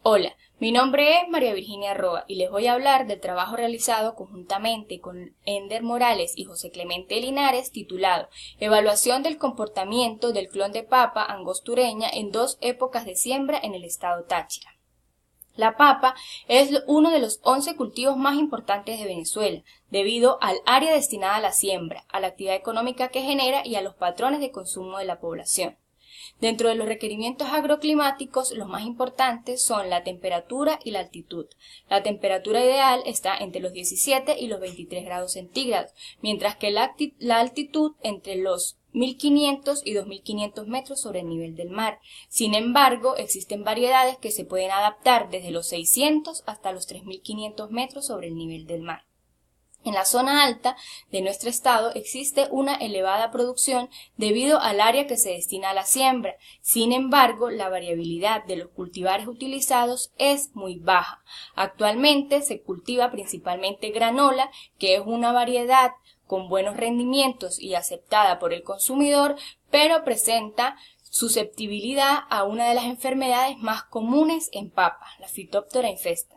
Hola, mi nombre es María Virginia Roa y les voy a hablar del trabajo realizado conjuntamente con Ender Morales y José Clemente Linares titulado Evaluación del comportamiento del clon de papa angostureña en dos épocas de siembra en el estado Táchira. La papa es uno de los 11 cultivos más importantes de Venezuela, debido al área destinada a la siembra, a la actividad económica que genera y a los patrones de consumo de la población. Dentro de los requerimientos agroclimáticos, los más importantes son la temperatura y la altitud. La temperatura ideal está entre los 17 y los 23 grados centígrados, mientras que la altitud entre los 1.500 y 2.500 metros sobre el nivel del mar. Sin embargo, existen variedades que se pueden adaptar desde los 600 hasta los 3.500 metros sobre el nivel del mar. En la zona alta de nuestro estado existe una elevada producción debido al área que se destina a la siembra. Sin embargo, la variabilidad de los cultivares utilizados es muy baja. Actualmente se cultiva principalmente granola, que es una variedad con buenos rendimientos y aceptada por el consumidor, pero presenta susceptibilidad a una de las enfermedades más comunes en papa, la Phytophthora infesta.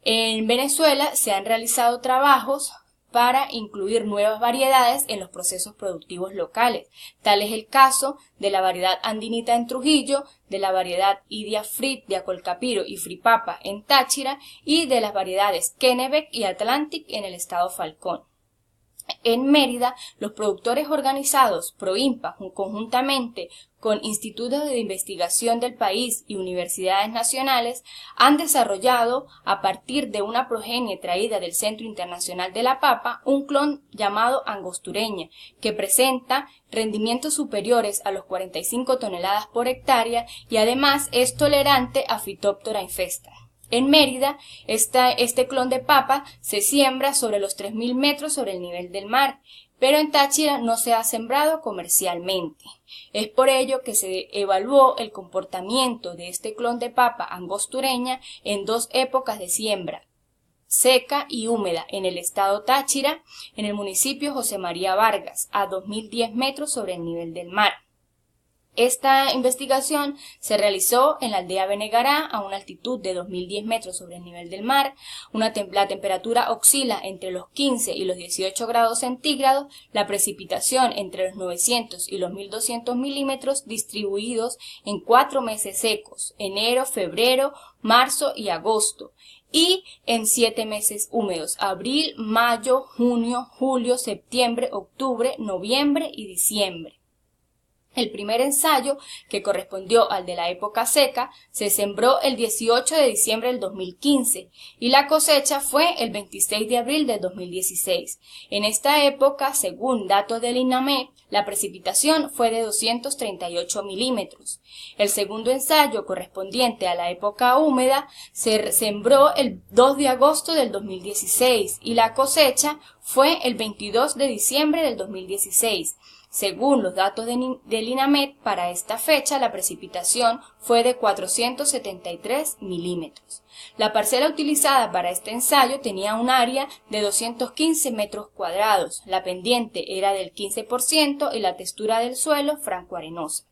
En Venezuela se han realizado trabajos para incluir nuevas variedades en los procesos productivos locales. Tal es el caso de la variedad andinita en Trujillo, de la variedad Idia Frit de Acolcapiro y Fripapa en Táchira y de las variedades Kennebec y Atlantic en el estado Falcón. En Mérida, los productores organizados ProIMPA, conjuntamente con institutos de investigación del país y universidades nacionales, han desarrollado, a partir de una progenie traída del Centro Internacional de la Papa, un clon llamado angostureña, que presenta rendimientos superiores a los 45 toneladas por hectárea y además es tolerante a Phytophthora infesta. En Mérida, este clon de papa se siembra sobre los 3.000 metros sobre el nivel del mar, pero en Táchira no se ha sembrado comercialmente. Es por ello que se evaluó el comportamiento de este clon de papa angostureña en dos épocas de siembra, seca y húmeda, en el estado Táchira, en el municipio José María Vargas, a 2.010 metros sobre el nivel del mar. Esta investigación se realizó en la aldea Benegará a una altitud de 2.010 metros sobre el nivel del mar. La temperatura oscila entre los 15 y los 18 grados centígrados, la precipitación entre los 900 y los 1.200 milímetros distribuidos en 4 meses secos, enero, febrero, marzo y agosto, y en 7 meses húmedos, abril, mayo, junio, julio, septiembre, octubre, noviembre y diciembre. El primer ensayo, que correspondió al de la época seca, se sembró el 18 de diciembre del 2015 y la cosecha fue el 26 de abril del 2016. En esta época, según datos del INAMED, la precipitación fue de 238 milímetros. El segundo ensayo, correspondiente a la época húmeda, se sembró el 2 de agosto del 2016 y la cosecha fue el 22 de diciembre del 2016. Según los datos del INAMED, para esta fecha la precipitación fue de 473 milímetros. La parcela utilizada para este ensayo tenía un área de 215 metros cuadrados, la pendiente era del 15% y la textura del suelo franco-arenosa.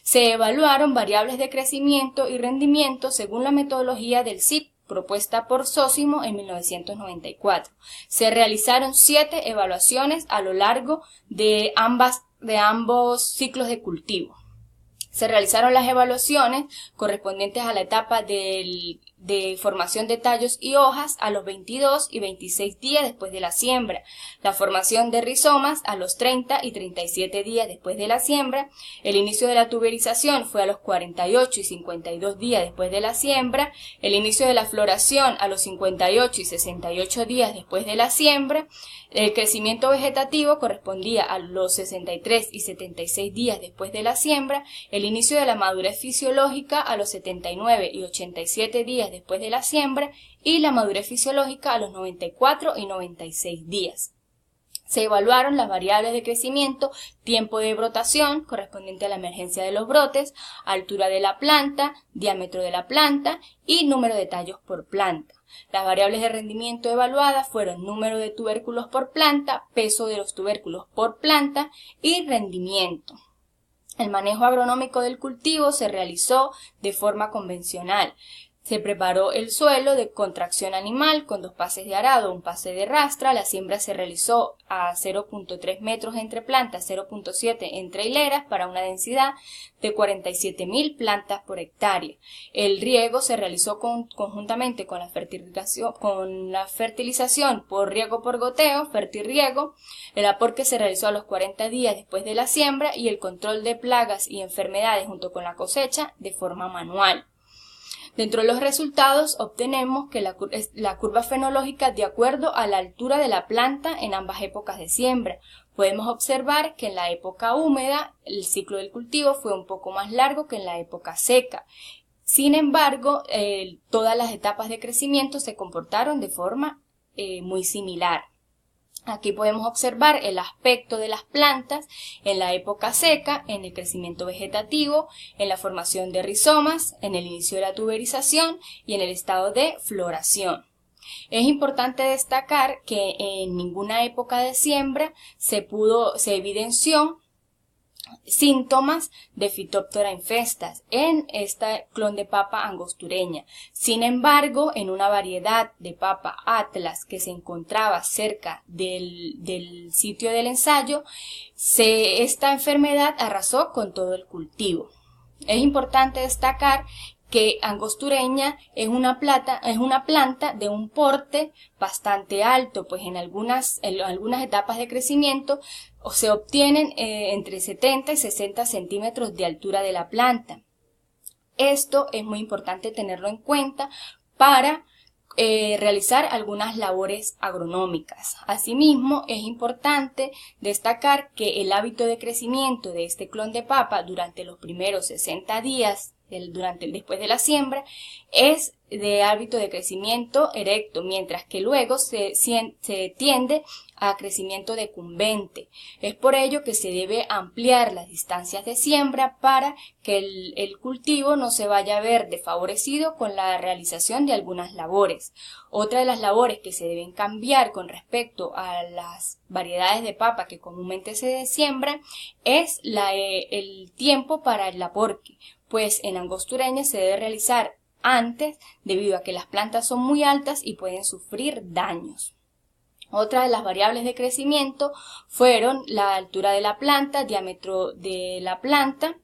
Se evaluaron variables de crecimiento y rendimiento según la metodología del CIP, propuesta por Zósimo en 1994. Se realizaron 7 evaluaciones a lo largo de ambos ciclos de cultivo. Se realizaron las evaluaciones correspondientes a la etapa de formación de tallos y hojas a los 22 y 26 días después de la siembra, la formación de rizomas a los 30 y 37 días después de la siembra, el inicio de la tuberización fue a los 48 y 52 días después de la siembra, el inicio de la floración a los 58 y 68 días después de la siembra, el crecimiento vegetativo correspondía a los 63 y 76 días después de la siembra, el inicio de la madurez fisiológica a los 79 y 87 días después de la siembra y la madurez fisiológica a los 94 y 96 días. Se evaluaron las variables de crecimiento, tiempo de brotación, correspondiente a la emergencia de los brotes, altura de la planta, diámetro de la planta y número de tallos por planta. Las variables de rendimiento evaluadas fueron número de tubérculos por planta, peso de los tubérculos por planta y rendimiento. El manejo agronómico del cultivo se realizó de forma convencional. Se preparó el suelo con tracción animal con 2 pases de arado, un pase de rastra. La siembra se realizó a 0.3 metros entre plantas, 0.7 entre hileras para una densidad de 47.000 plantas por hectárea. El riego se realizó conjuntamente con la fertilización por riego por goteo, fertirriego, el aporte se realizó a los 40 días después de la siembra y el control de plagas y enfermedades junto con la cosecha de forma manual. Dentro de los resultados obtenemos que la curva fenológica de acuerdo a la altura de la planta en ambas épocas de siembra. Podemos observar que en la época húmeda el ciclo del cultivo fue un poco más largo que en la época seca. Sin embargo, todas las etapas de crecimiento se comportaron de forma muy similar. Aquí podemos observar el aspecto de las plantas en la época seca, en el crecimiento vegetativo, en la formación de rizomas, en el inicio de la tuberización y en el estado de floración. Es importante destacar que en ninguna época de siembra se evidenció síntomas de Phytophthora infestas en esta clon de papa angostureña. Sin embargo, en una variedad de papa Atlas que se encontraba cerca del sitio del ensayo, esta enfermedad arrasó con todo el cultivo. Es importante destacar que angostureña es una planta de un porte bastante alto, pues en algunas etapas de crecimiento se obtienen entre 70 y 60 centímetros de altura de la planta. Esto es muy importante tenerlo en cuenta para realizar algunas labores agronómicas. Asimismo, es importante destacar que el hábito de crecimiento de este clon de papa durante los primeros 60 días después de la siembra es de hábito de crecimiento erecto, mientras que luego se tiende a crecimiento decumbente. Es por ello que se debe ampliar las distancias de siembra para que el cultivo no se vaya a ver desfavorecido con la realización de algunas labores. Otra de las labores que se deben cambiar con respecto a las variedades de papa que comúnmente se siembran es el tiempo para el aporte, pues en angostureña se debe realizar antes debido a que las plantas son muy altas y pueden sufrir daños. Otra de las variables de crecimiento fueron la altura de la planta, diámetro de la planta.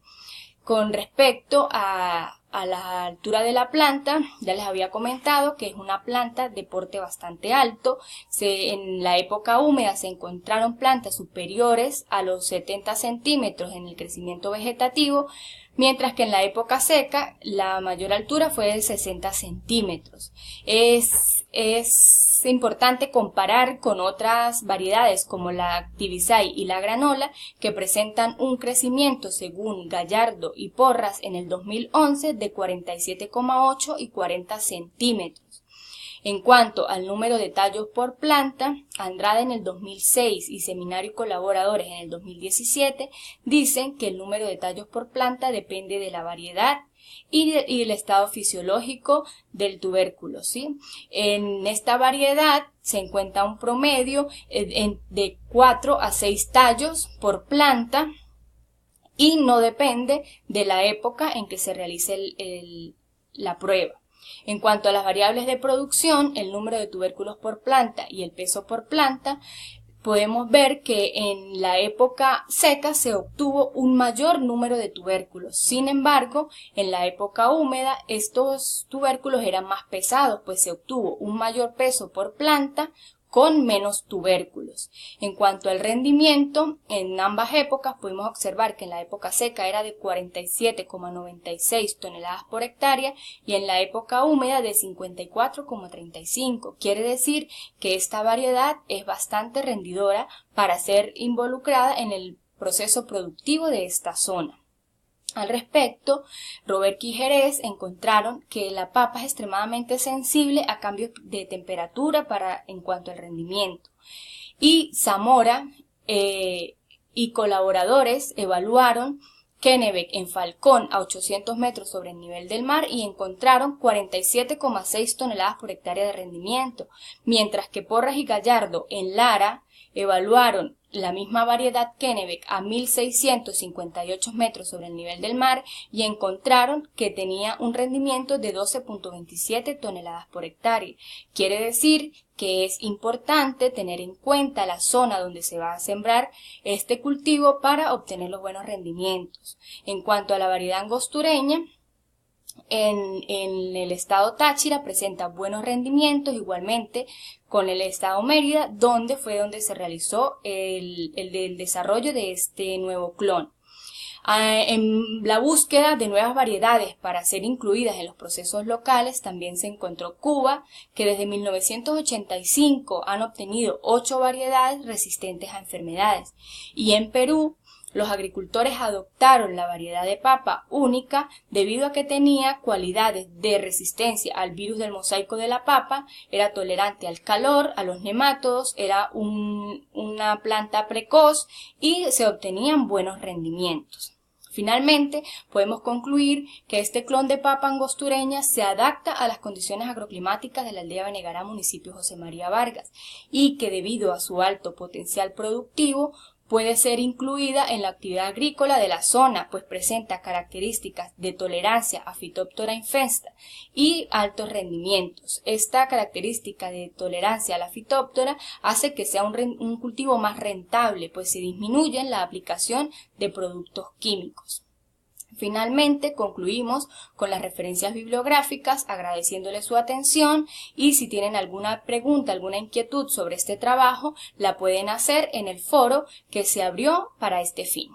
Con respecto a la altura de la planta, ya les había comentado que es una planta de porte bastante alto. En la época húmeda se encontraron plantas superiores a los 70 centímetros en el crecimiento vegetativo, mientras que en la época seca la mayor altura fue de 60 centímetros. Es importante comparar con otras variedades como la Activisai y la Granola, que presentan un crecimiento según Gallardo y Porras en el 2011 de 47,8 y 40 centímetros. En cuanto al número de tallos por planta, Andrade en el 2006 y Seminario y colaboradores en el 2017 dicen que el número de tallos por planta depende de la variedad y del estado fisiológico del tubérculo, ¿sí? En esta variedad se encuentra un promedio de 4 a 6 tallos por planta y no depende de la época en que se realice la prueba. En cuanto a las variables de producción, el número de tubérculos por planta y el peso por planta, podemos ver que en la época seca se obtuvo un mayor número de tubérculos. Sin embargo, en la época húmeda estos tubérculos eran más pesados, pues se obtuvo un mayor peso por planta con menos tubérculos. En cuanto al rendimiento, en ambas épocas pudimos observar que en la época seca era de 47,96 toneladas por hectárea y en la época húmeda de 54,35. Quiere decir que esta variedad es bastante rendidora para ser involucrada en el proceso productivo de esta zona. Al respecto, Robert y Jerez encontraron que la papa es extremadamente sensible a cambios de temperatura en cuanto al rendimiento. Y Zamora y colaboradores evaluaron Kennebec en Falcón a 800 metros sobre el nivel del mar y encontraron 47,6 toneladas por hectárea de rendimiento, mientras que Porras y Gallardo en Lara evaluaron la misma variedad Kennebec a 1658 metros sobre el nivel del mar y encontraron que tenía un rendimiento de 12.27 toneladas por hectárea. Quiere decir que es importante tener en cuenta la zona donde se va a sembrar este cultivo para obtener los buenos rendimientos. En cuanto a la variedad angostureña, en el estado Táchira presenta buenos rendimientos, igualmente con el estado Mérida, donde se realizó el desarrollo de este nuevo clon. En la búsqueda de nuevas variedades para ser incluidas en los procesos locales también se encontró Cuba, que desde 1985 han obtenido 8 variedades resistentes a enfermedades, y en Perú los agricultores adoptaron la variedad de papa única debido a que tenía cualidades de resistencia al virus del mosaico de la papa, era tolerante al calor, a los nemátodos, era una planta precoz y se obtenían buenos rendimientos. Finalmente, podemos concluir que este clon de papa angostureña se adapta a las condiciones agroclimáticas de la aldea Benegará, municipio José María Vargas, y que debido a su alto potencial productivo, puede ser incluida en la actividad agrícola de la zona, pues presenta características de tolerancia a Phytophthora infesta y altos rendimientos. Esta característica de tolerancia a la Phytophthora hace que sea un cultivo más rentable, pues se disminuye la aplicación de productos químicos. Finalmente, concluimos con las referencias bibliográficas, agradeciéndole su atención, y si tienen alguna pregunta, alguna inquietud sobre este trabajo, la pueden hacer en el foro que se abrió para este fin.